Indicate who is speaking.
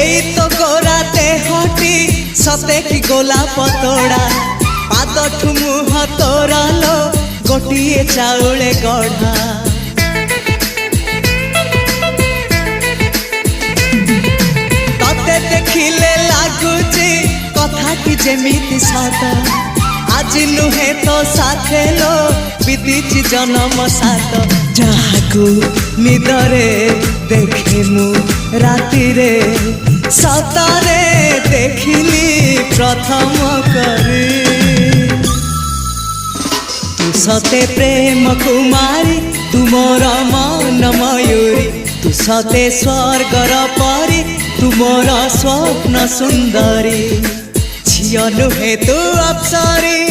Speaker 1: एई तो गोरा देहटी सते कि गोलाप तोड़ा पाद मुह तोरा लो गोटिए चाउले गढ़ा तते देखिले लागुची कथाटी जेमिति सत आज नुहे तो साथे लो बीतीची जन्म सात जहाकू निदरे देखे मु राति रे सतरे देखिली प्रथम करी तू सते प्रेम कुमारी तू मोर मन मयूरी तू सते स्वर्गर परी तू मोर स्वप्न सुंदरी झियो नुहे तू अप्सरी।